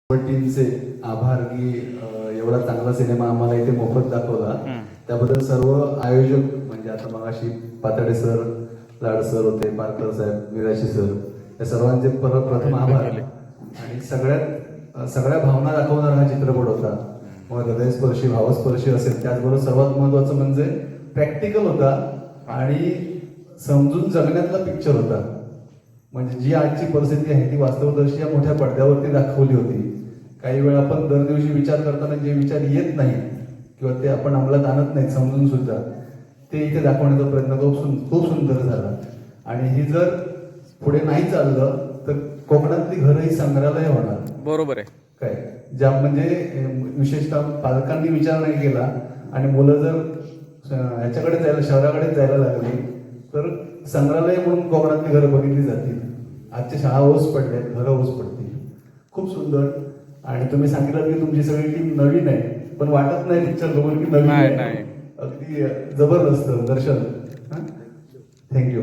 टीमचे आभार की एवढा चांगला सिनेमा आम्हाला इथे मोफत दाखवला. त्याबद्दल सर्व आयोजक म्हणजे आता मगाशी पातळे सर, लाड सर होते, पारकर साहेब, मिराशी सर, या सर्वांचे प्रथम आभार. आणि सगळ्या भावना दाखवणारा हा चित्रपट होता. मग हृदयस्पर्शी, भावस्पर्शी असेल, त्याचबरोबर सर्वात महत्वाचं म्हणजे प्रॅक्टिकल होता आणि समजून जगण्यातला पिक्चर होता. म्हणजे जी आजची परिस्थिती आहे ती वास्तवदर्शी या मोठ्या पडद्यावरती दाखवली होती. काही वेळा आपण दर दिवशी विचार करताना जे विचार येत नाही किंवा ते आपण अंमलात आणत नाही समजून सुद्धा, ते इथे दाखवण्याचा प्रयत्न खूप सुंदर झाला. आणि ही जर पुढे नाही चाललं तर कोकणातली घरं ही संग्रहालय होणार. बरोबर आहे. काय ज्या म्हणजे विशेषतः पालकांनी विचार नाही केला आणि मुलं जर ह्याच्याकडे जायला, शहराकडे जायला लागली तर संग्रहालय म्हणून कोकणातली घरं बघितली जातील. आजच्या शाळा ओस पडल्या, घरं ओस पडतील. खूप सुंदर. आणि तुम्ही सांगितलं की तुमची सगळी टीम नवीन आहे, पण वाटत नाही पिक्चर बघून की नवीन आहे. अगदी जबरदस्त दर्शन. थँक्यू.